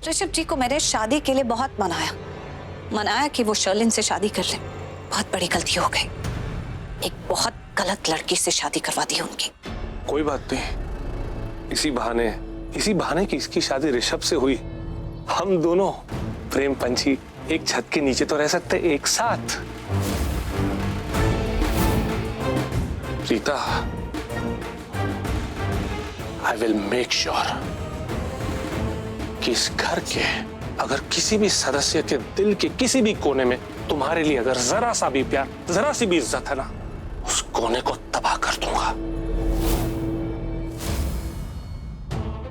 ऋषभ जी को मैंने शादी के लिए बहुत मनाया कि वो शर्लिन से शादी कर ले। बहुत बड़ी गलती हो गई, एक बहुत गलत लड़की से शादी करवा दी उनकी। कोई बात नहीं, इसी बहाने की इसकी शादी ऋषभ से हुई। हम दोनों प्रेम पंछी एक छत के नीचे तो रह सकते एक साथ। Rita, I will make sure कि इस घर के अगर किसी भी सदस्य के दिल के किसी भी कोने में तुम्हारे लिए अगर जरा सा भी प्यार, जरा सी भी इज्जत है ना, उस कोने को तबाह कर दूंगा।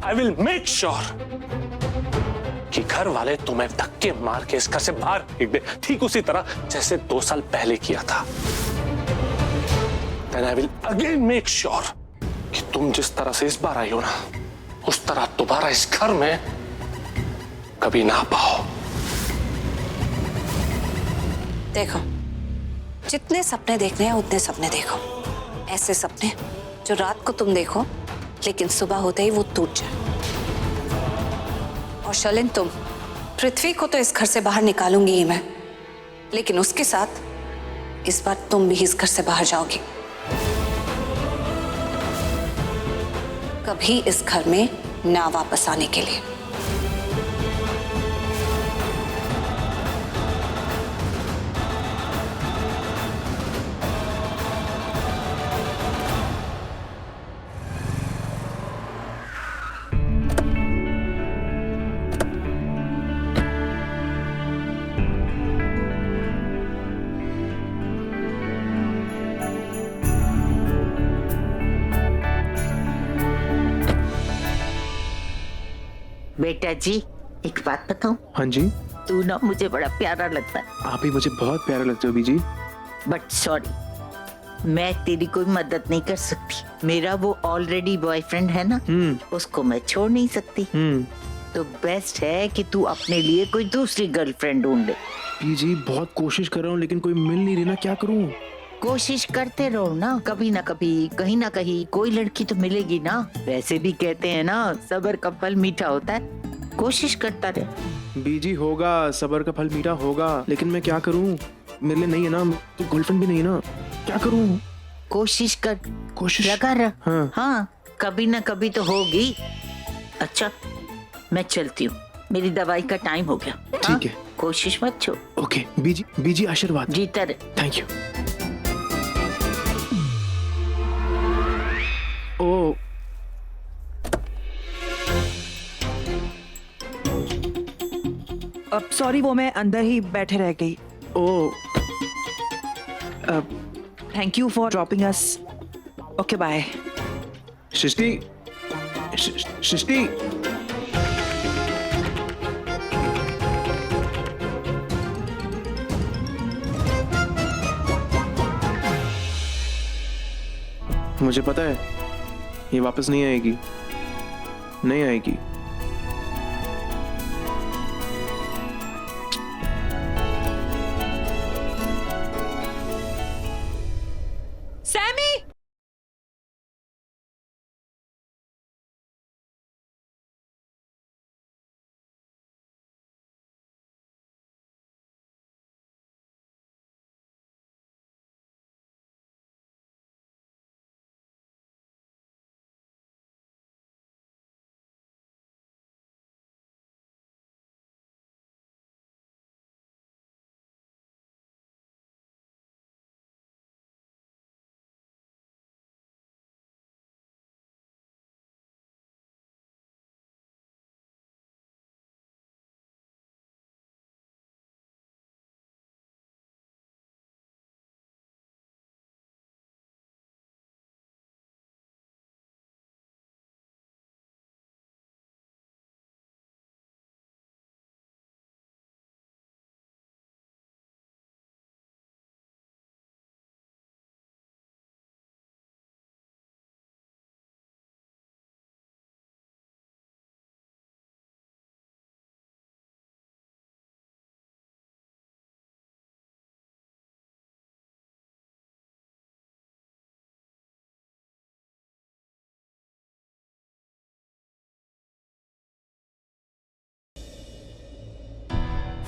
आई विल मेक श्योर कि घर वाले तुम्हें धक्के मार के इस घर से बाहर फेंक दे, ठीक उसी तरह जैसे 2 साल पहले किया था। Then I will again make sure कि तुम जिस तरह से इस बार आई हो ना, उस तरह दोबारा इस घर में कभी ना पाओ। देखो, जितने सपने देखने हैं उतने सपने देखो। ऐसे सपने जो रात को तुम देखो लेकिन सुबह होते ही वो टूट जाए। और शर्लिन, तुम पृथ्वी को तो इस घर से बाहर निकालूंगी ही मैं, लेकिन उसके साथ इस बार तुम भी इस घर से बाहर जाओगी। कभी इस घर में ना वापस आने के लिए। बेटा जी, एक बात बताऊं? हाँ जी। तू ना मुझे बड़ा प्यारा लगता है। आप ही मुझे बहुत प्यारा लगते हो बीजी। बट सॉरी, मैं तेरी कोई मदद नहीं कर सकती। मेरा वो ऑलरेडी बॉयफ्रेंड है ना, उसको मैं छोड़ नहीं सकती। तो बेस्ट है कि तू अपने लिए कोई दूसरी गर्लफ्रेंड ढूंढ ले। बीजी, बहुत कोशिश कर रहा हूँ लेकिन कोई मिल नहीं रही ना, क्या करूँ? कोशिश करते रहो ना, कभी ना कभी कहीं ना कहीं कोई लड़की तो मिलेगी ना। वैसे भी कहते हैं ना, सब्र का फल मीठा होता है। कोशिश करता रहे। बीजी, होगा, सब्र का फल मीठा होगा, लेकिन मैं क्या करूँ? मेरे लिए नहीं है ना, तो गर्लफ्रेंड भी नहीं है ना, क्या करूँ? कोशिश कर, कोशिश लगा रहा। हाँ। हाँ, कभी ना कभी तो होगी। अच्छा, मैं चलती हूँ, मेरी दवाई का टाइम हो गया। ठीक है, कोशिश मत छोड़। ओके बीजी, बीजी आशीर्वाद। जीता रहे। Thank you. ओ, अब सॉरी, वो मैं अंदर ही बैठे रह गई। Oh, thank you for dropping us. Okay, bye. Srishti, Srishti, मुझे पता है ये वापस नहीं आएगी, नहीं आएगी।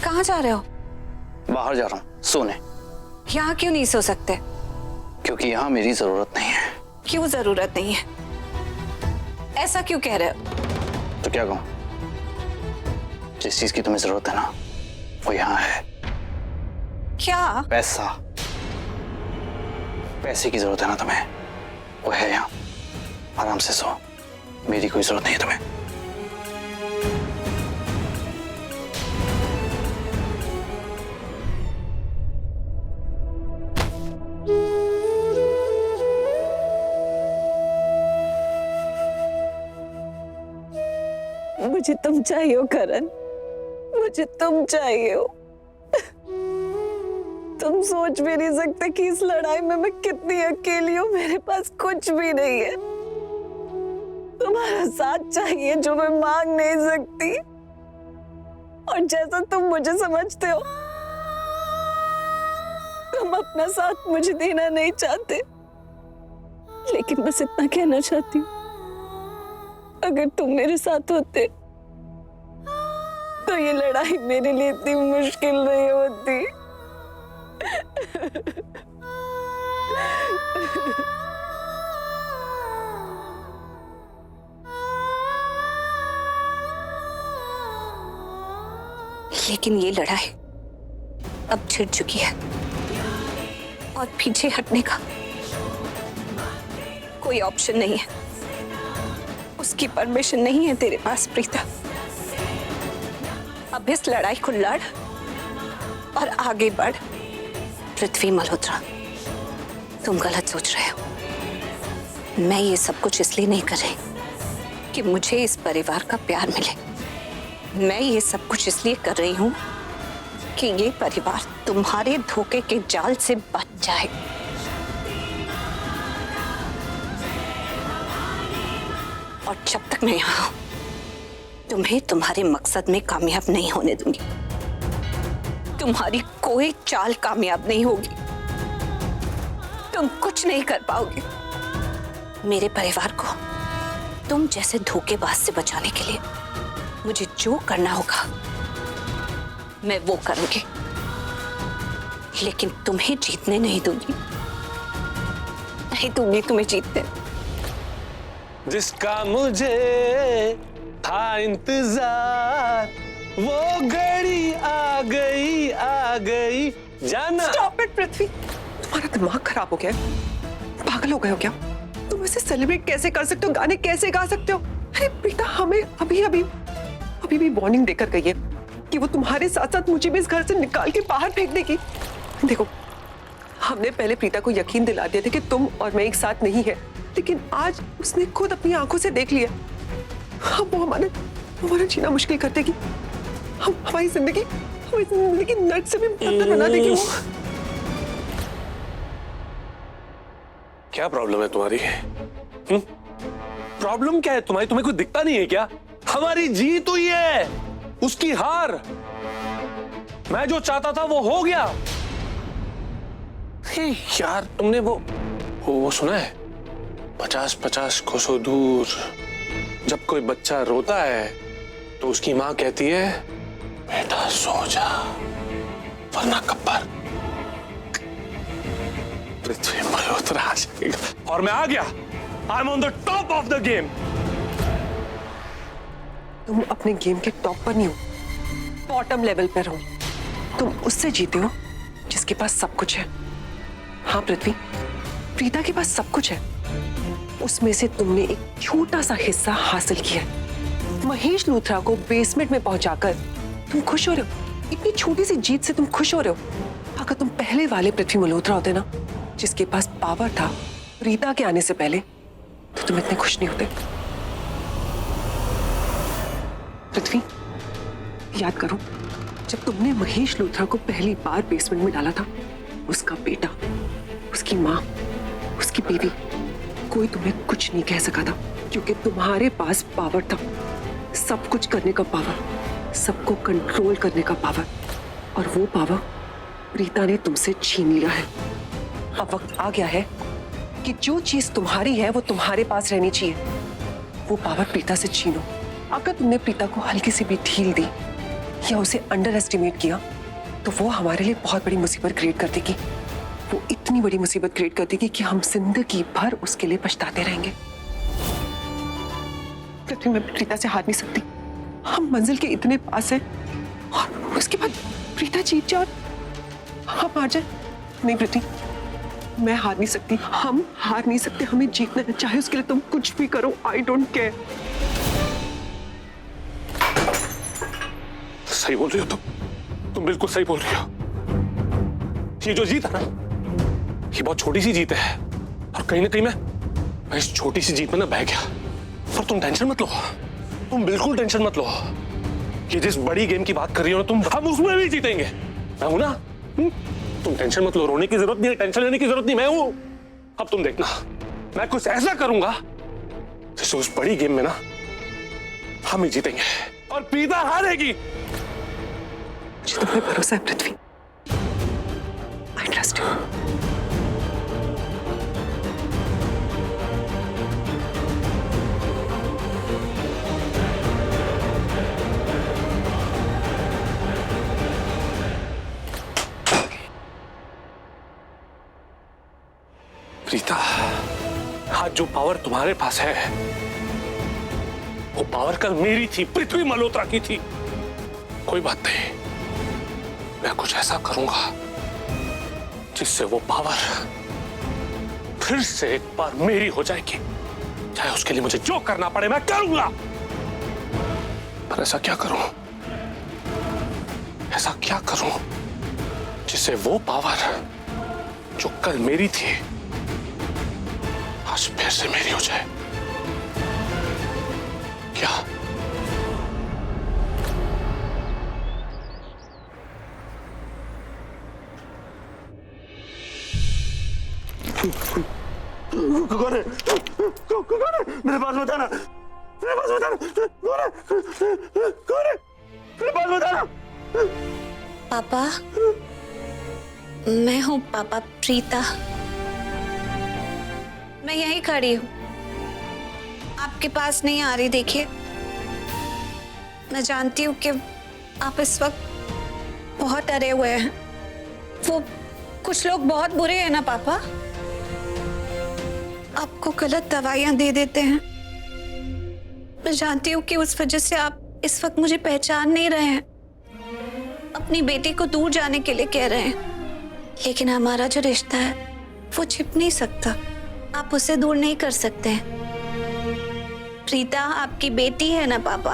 कहाँ जा रहे हो? बाहर जा रहा हूँ सोने। यहाँ क्यों नहीं सो सकते? क्योंकि यहाँ मेरी जरूरत नहीं है। क्यों जरूरत नहीं है? ऐसा क्यों कह रहे हो? तो क्या कहूँ, जिस चीज की तुम्हें जरूरत है ना वो यहाँ है। क्या? पैसा। पैसे की जरूरत है ना तुम्हें, वो है यहाँ। आराम से सो, मेरी कोई जरूरत नहीं है तुम्हें। मुझे तुम चाहिए हो करण, मुझे तुम चाहिए हो। तुम सोच भी नहीं सकते कि इस लड़ाई में मैं कितनी अकेली हूँ। मेरे पास कुछ भी नहीं है। तुम्हारा साथ चाहिए जो मैं मांग नहीं सकती। और जैसा तुम मुझे समझते हो, तुम अपना साथ मुझे देना नहीं चाहते। लेकिन बस इतना कहना चाहती हूँ, अगर तुम मेरे साथ होते तो ये लड़ाई मेरे लिए इतनी मुश्किल नहीं होती। लेकिन ये लड़ाई अब छिड़ चुकी है और पीछे हटने का कोई ऑप्शन नहीं है। उसकी परमिशन नहीं है तेरे पास प्रीता। अब इस लड़ाई को लड़ और आगे बढ़। पृथ्वी मल्होत्रा, तुम गलत सोच रहे हो। मैं ये सब कुछ इसलिए नहीं कर रही कि मुझे इस परिवार का प्यार मिले। मैं ये सब कुछ इसलिए कर रही हूं कि ये परिवार तुम्हारे धोखे के जाल से बच जाए। और जब तक मैं यहां हूं, तुम्हें तुम्हारे मकसद में कामयाब नहीं होने दूंगी। तुम्हारी कोई चाल कामयाब नहीं होगी। तुम कुछ नहीं कर पाओगे। मेरे परिवार को तुम जैसे धोखेबाज से बचाने के लिए मुझे जो करना होगा मैं वो करूंगी, लेकिन तुम्हें जीतने नहीं दूंगी। नहीं दूंगी तुम्हें जीतने। जिसका मुझे था इंतजार, वो घड़ी आ गई जाना। Stop it, पृथ्वी। तुम्हारा दिमाग खराब हो गया है? पागल हो गए हो क्या? तुम ऐसे सेलिब्रेट कैसे कर सकते हो? गाने कैसे गा सकते हो? अरे प्रीता हमें अभी भी वार्निंग देकर गई है कि वो तुम्हारे साथ साथ मुझे भी इस घर से निकाल के बाहर फेंक देगी। देखो, हमने पहले प्रीता को यकीन दिला दिया था कि तुम और मैं एक साथ नहीं है, लेकिन आज उसने खुद अपनी आंखों से देख लिया। वो हमारा जीना मुश्किल कर देगी। हमारी जिंदगी नर्क से भी बदतर बना देगी वो। क्या प्रॉब्लम है तुम्हारी? प्रॉब्लम क्या है तुम्हारी? तुम्हें कुछ दिखता नहीं है क्या? हमारी जीत हुई है, उसकी हार। मैं जो चाहता था वो हो गया। यार तुमने वो सुना है? 50-50 कोसों दूर जब कोई बच्चा रोता है तो उसकी माँ कहती है, बेटा सो जा वरना कब्र। पृथ्वी मल्होत्रा आ जाएगा और मैं आ गया। I am on the top of the game. तुम अपने गेम के टॉप पर नहीं हो, बॉटम लेवल पर हो। तुम उससे जीते हो जिसके पास सब कुछ है। हाँ पृथ्वी, प्रीता के पास सब कुछ है। उसमें से तुमने एक छोटा सा हिस्सा हासिल किया है। महेश लूथरा को बेसमेंट में पहुंचाकर तुम खुश हो रहे हो। इतनी छोटी सी जीत से तुम खुश हो रहे हो। अगर तुम पहले वाले पृथ्वी मल्होत्रा होते ना, जिसके पास पावर था प्रीता के आने से पहले, तो तुम इतने खुश नहीं होते। पृथ्वी, याद करो, जब तुमने महेश लूथरा को पहली बार बेसमेंट में डाला था, उसका बेटा, उसकी माँ, उसकी बीवी, कोई तुम्हें कुछ नहीं कह सका था, क्योंकि तुम्हारे पास पावर था। सब कुछ करने का पावर, सबको कंट्रोल करने का पावर, और वो पावर प्रीता ने तुमसे छीन लिया है। अब वक्त आ गया है कि जो चीज तुम्हारी है वो तुम्हारे पास रहनी चाहिए। वो पावर प्रीता से छीनो। अगर तुमने प्रीता को हल्की सी भी ढील दी या उसे अंडर एस्टिमेट किया तो वो हमारे लिए बहुत बड़ी मुसीबत क्रिएट कर देगी। वो इतनी बड़ी मुसीबत क्रिएट कर देगी कि हम जिंदगी भर उसके लिए पछताते रहेंगे। पृथ्वी, मैं प्रीता से हार नहीं सकती। हम मंजिल के इतने पास हैं और उसके बाद प्रीता जीत जाए और हम हार जाए। नहीं पृथ्वी, मैं हार नहीं सकती, हम हार नहीं सकते। हमें जीतना है, चाहे उसके लिए तुम कुछ भी करो। I don't care. सही बोल रही हो तुम बिल्कुल सही बोल रही हो। ये जो जीत है ना, ये बहुत छोटी सी जीत है और कहीं ना कहीं मैं इस छोटी सी जीत में ना बह गया। पर तुम टेंशन मत लो, तुम बिल्कुल टेंशन मत लो। ये जिस बड़ी गेम की बात कर रही हो ना तुम, हम उसमें भी जीतेंगे। मैं हूं ना, तुम टेंशन मत लो। रोने की जरूरत नहीं है, टेंशन लेने की जरूरत नहीं, मैं हूं। अब तुम देखना, मैं कुछ ऐसा करूंगा जिससे उस बड़ी गेम में ना हम ही जीतेंगे और प्रीता हारेगी। मुझे तुम पे भरोसा है Prithvi. I trust you. Preeta, आज जो पावर तुम्हारे पास है वो पावर कल मेरी थी, पृथ्वी मल्होत्रा की थी। कोई बात नहीं, मैं कुछ ऐसा करूंगा जिससे वो पावर फिर से एक बार मेरी हो जाएगी। चाहे उसके लिए मुझे जो करना पड़े मैं करूंगा। पर ऐसा क्या करूं, ऐसा क्या करूं जिससे वो पावर जो कल मेरी थी आज फिर से मेरी हो जाए। क्या? कौन है? कौन है? मेरे पास बताना, मेरे पास बताना। कौन है? कौन है? मेरे पास बताना। पापा, मैं हूँ पापा, प्रीता। मैं यहीं खड़ी हूँ, आपके पास नहीं आ रही। देखिए, मैं जानती हूँ कि आप इस वक्त बहुत डरे हुए हैं। वो कुछ लोग बहुत बुरे हैं ना पापा, आपको गलत दवाइयां दे देते हैं। मैं जानती हूँ कि उस वजह से आप इस वक्त मुझे पहचान नहीं रहे हैं, अपनी बेटी को दूर जाने के लिए कह रहे हैं। लेकिन हमारा जो रिश्ता है वो छिप नहीं सकता, आप उसे दूर नहीं कर सकते हैं। प्रीता आपकी बेटी है ना पापा,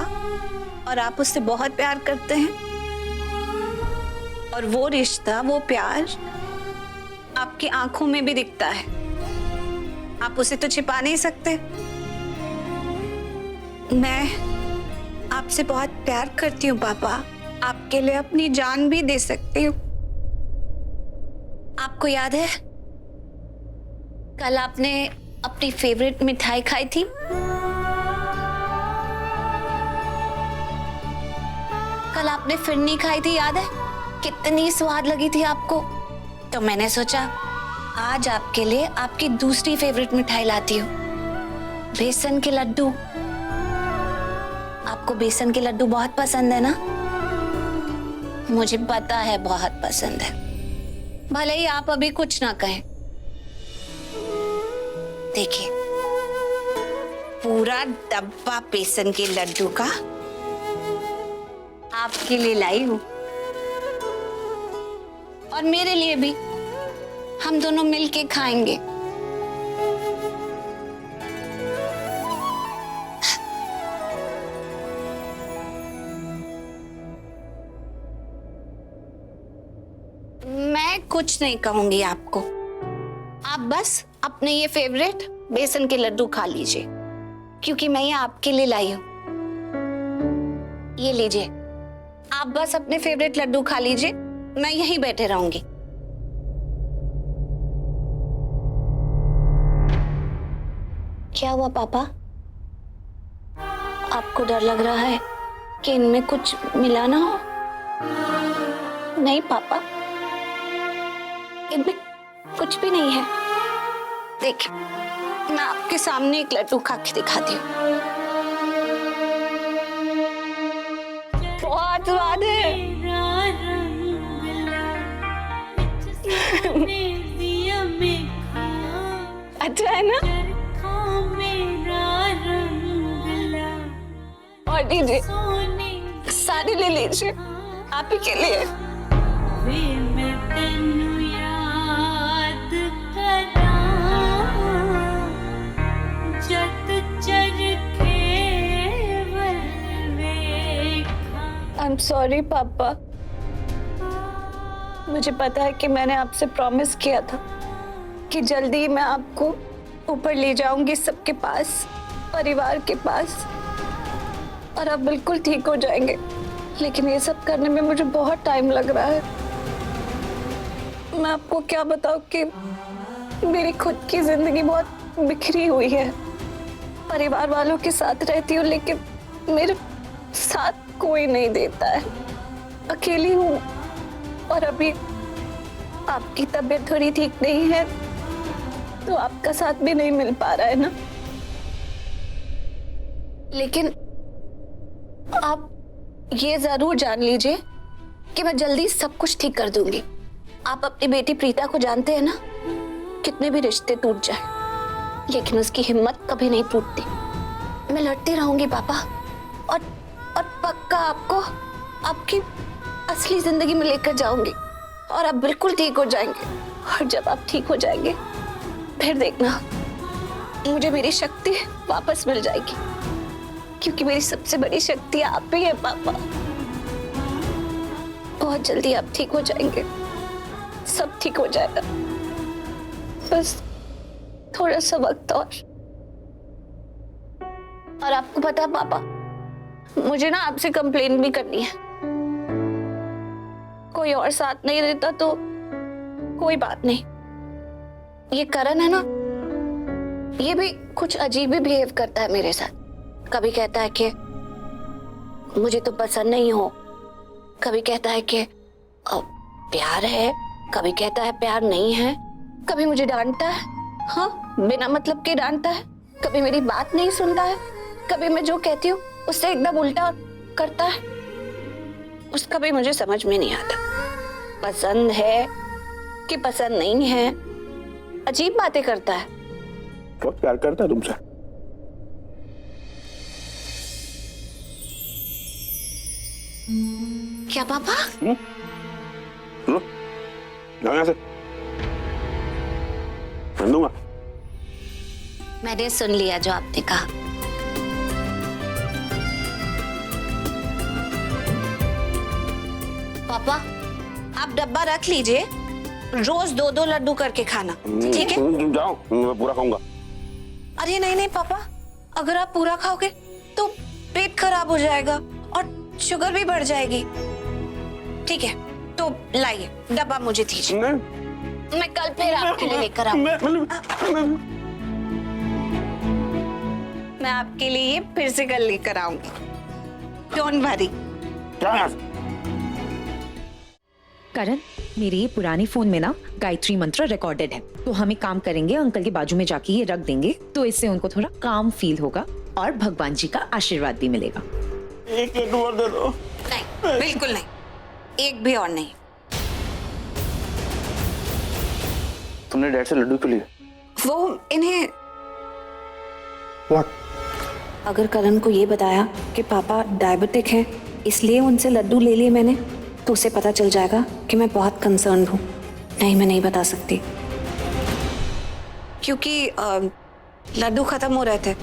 और आप उससे बहुत प्यार करते हैं। और वो रिश्ता, वो प्यार आपकी आंखों में भी दिखता है, आप उसे तो छिपा नहीं सकते। मैं आपसे बहुत प्यार करती हूँ पापा, आपके लिए अपनी जान भी दे सकती हूँ। आपको याद है कल आपने अपनी फेवरेट मिठाई खाई थी? कल आपने फिरनी खाई थी, याद है? कितनी स्वाद लगी थी आपको। तो मैंने सोचा आज आपके लिए आपकी दूसरी फेवरेट मिठाई लाती हूँ, बेसन के लड्डू। आपको बेसन के लड्डू बहुत पसंद है ना? मुझे पता है बहुत पसंद है, भले ही आप अभी कुछ ना कहें। देखिए, पूरा डब्बा बेसन के लड्डू का आपके लिए लाई हूं, और मेरे लिए भी। हम दोनों मिलके खाएंगे। मैं कुछ नहीं कहूंगी आपको, आप बस अपने ये फेवरेट बेसन के लड्डू खा लीजिए, क्योंकि मैं ये आपके लिए लाई हूं। ये लीजिए, आप बस अपने फेवरेट लड्डू खा लीजिए, मैं यहीं बैठे रहूंगी। क्या हुआ पापा? आपको डर लग रहा है कि इनमें कुछ मिला ना हो? नहीं पापा, इनमें कुछ भी नहीं है। देखिए, मैं आपके सामने एक लड्डू खा के दिखाती हूँ। बहुत स्वाद है। अच्छा है ना? और दीजिए, साड़ी ले लीजिए, आप ही के लिए। आई एम सॉरी पापा, मुझे पता है कि मैंने आपसे प्रॉमिस किया था कि जल्दी ही मैं आपको ऊपर ले जाऊंगी, सबके पास, परिवार के पास, और आप बिल्कुल ठीक हो जाएंगे। लेकिन ये सब करने में मुझे बहुत टाइम लग रहा है। मैं आपको क्या बताऊं कि मेरी खुद की जिंदगी बहुत बिखरी हुई है। परिवार वालों के साथ रहती हूँ लेकिन मेरे साथ कोई नहीं देता है, अकेली हूँ। और अभी आपकी तबीयत थोड़ी ठीक नहीं है तो आपका साथ भी नहीं मिल पा रहा है ना। लेकिन आप ये जरूर जान लीजिए कि मैं जल्दी सब कुछ ठीक कर दूंगी। आप अपनी बेटी प्रीता को जानते हैं ना, कितने भी रिश्ते टूट जाए लेकिन उसकी हिम्मत कभी नहीं टूटती। मैं लड़ती रहूंगी पापा, और पक्का आपको आपकी असली जिंदगी में लेकर जाऊंगी और आप बिल्कुल ठीक हो जाएंगे। और जब आप ठीक हो जाएंगे फिर देखना मुझे मेरी शक्ति वापस मिल जाएगी, क्योंकि मेरी सबसे बड़ी शक्ति आप ही है पापा। बहुत जल्दी आप ठीक हो जाएंगे, सब ठीक हो जाएगा, बस थोड़ा सा वक्त और आपको पता है पापा, मुझे ना आपसे कंप्लेन भी करनी है। कोई और साथ नहीं रहता तो कोई बात नहीं, ये करण है ना, ये भी कुछ अजीब ही बिहेव करता है मेरे साथ। कभी कहता है कि मुझे तो पसंद नहीं हो, कभी कहता है कि प्यार है, कभी कहता है प्यार नहीं है, कभी मुझे डांटता है, हाँ बिना मतलब के डांटता है, कभी मेरी बात नहीं सुनता है, कभी मैं जो कहती हूँ उससे एकदम उल्टा करता है। उसका भी मुझे समझ में नहीं आता, पसंद है कि पसंद नहीं है, अजीब बातें करता है। बहुत प्यार करता है तुमसे। क्या पापा? लो, जाओ यहाँ से, मैं दूंगा। मैंने सुन लिया जो आपने कहा। पापा आप डब्बा रख लीजिए, रोज 2-2 लड्डू करके खाना, ठीक है? जाओ, मैं पूरा खाऊंगा। अरे नहीं नहीं पापा, अगर आप पूरा खाओगे तो पेट खराब हो जाएगा और शुगर भी बढ़ जाएगी। ठीक है तो लाइए डब्बा मुझे दीजिए, मैं कल फिर आपके लिए लेकर आऊंगी। मैं आपके लिए फिर से कल लेकर आऊंगी, डोंट वरी। करण, मेरे ये पुराने फोन में ना गायत्री मंत्र रिकॉर्डेड है, तो हम एक काम करेंगे, अंकल के बाजू में जाके ये रख देंगे, तो इससे उनको थोड़ा काम फील होगा और भगवान जी का आशीर्वाद भी मिलेगा। एक लड्डू और दे दो। नहीं बिल्कुल नहीं, एक भी और नहीं। तुमने डैड से लड्डू क्यों लिए? वो इन्हें What? अगर करण को ये बताया कि पापा डायबिटिक हैं इसलिए उनसे लड्डू ले लिए मैंने, तो उसे पता चल जाएगा कि मैं बहुत कंसर्न हूँ। नहीं मैं नहीं बता सकती, क्योंकि लड्डू खत्म हो रहे थे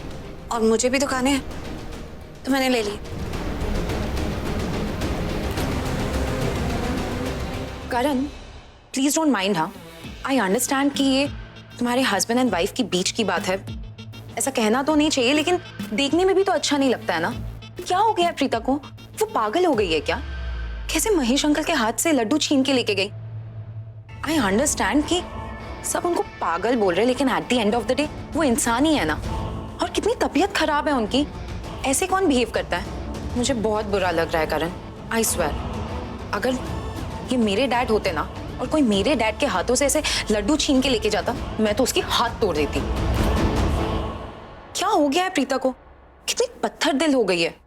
और मुझे भी तो खाने हैं, तो मैंने ले लिए। करण प्लीज डोंट माइंड, हाँ आई अंडरस्टैंड कि ये तुम्हारे हस्बैंड एंड वाइफ की बीच की बात है, ऐसा कहना तो नहीं चाहिए, लेकिन देखने में भी तो अच्छा नहीं लगता है ना। क्या हो गया है प्रीता को? वो पागल हो गई है क्या? कैसे महेश अंकल के हाथ से लड्डू छीन के लेके गई? आई अंडरस्टैंड कि सब उनको पागल बोल रहे, लेकिन at the end of the day वो इंसान ही है ना। और कितनी तबीयत खराब है उनकी, ऐसे कौन बिहेव करता है? मुझे बहुत बुरा लग रहा है करण, आई स्वेयर। अगर ये मेरे डैड होते ना और कोई मेरे डैड के हाथों से ऐसे लड्डू छीन के लेके जाता, मैं तो उसकी हाथ तोड़ देती। क्या हो गया है प्रीता को? कितनी पत्थर दिल हो गई है।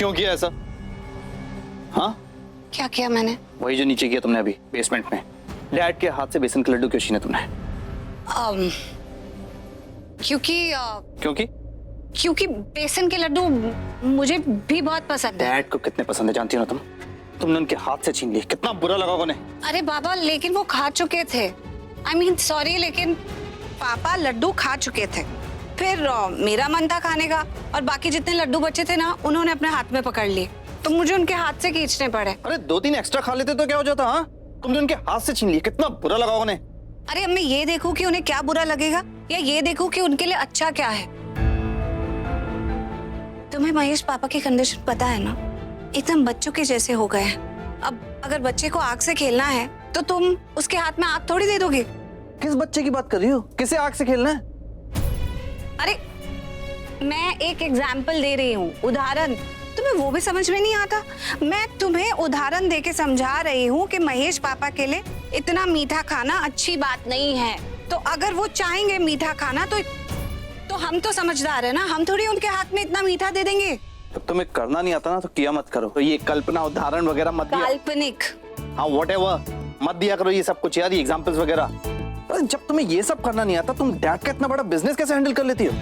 क्यों किया ऐसा? हाँ, क्या किया मैंने? वही जो नीचे किया तुमने अभी बेसमेंट में। डैड के हाथ से बेसन के लड्डू क्यों छीने तुमने? क्योंकि क्योंकि बेसन के लड्डू मुझे भी बहुत पसंद है। डैड को कितने पसंद है जानती हो ना तुम? तुमने उनके हाथ से छीन लिए, कितना बुरा लगा उन्हें। अरे बाबा, लेकिन वो खा चुके थे। आई मीन सॉरी, लेकिन पापा लड्डू खा चुके थे। फिर मेरा मन था खाने का, और बाकी जितने लड्डू बचे थे ना, उन्होंने अपने हाथ में पकड़ लिए, तो मुझे उनके हाथ से खींचने पड़े। अरे 2-3 एक्स्ट्रा खा लेते तो क्या हो जाता? हाँ, तुमने उनके हाथ से छीन लिए, कितना बुरा लगा उन्हें। अरे अब मैं ये देखूं कि उन्हें क्या बुरा लगेगा, या ये देखूं कि उनके लिए अच्छा क्या है? तुम्हें महेश पापा की कंडीशन पता है ना, एकदम बच्चों के जैसे हो गए हैं। अब अगर बच्चे को आग से खेलना है तो तुम उसके हाथ में आग थोड़ी दे दोगे। किस बच्चे की बात कर रही हो? किसे आग से खेलना है? अरे मैं एक एग्जाम्पल दे रही हूँ, उदाहरण। तुम्हें वो भी समझ में नहीं आता? मैं तुम्हें उदाहरण देके समझा रही हूँ कि महेश पापा के लिए इतना मीठा खाना अच्छी बात नहीं है। तो अगर वो चाहेंगे मीठा खाना तो हम तो समझदार है ना, हम थोड़ी उनके हाथ में इतना मीठा दे देंगे। तो तुम्हें करना नहीं आता ना तो किया मत करो। तो ये कल्पना उदाहरण वगैरह मत दिया। काल्पनिक, हाँ व्हाटएवर, मत दिया करो ये सब कुछ यार, एग्जांपल्स वगैरह। जब तुम्हें ये सब करना नहीं आता, तुम डैड का इतना बड़ा बिजनेस कैसे हैंडल कर लेती हो?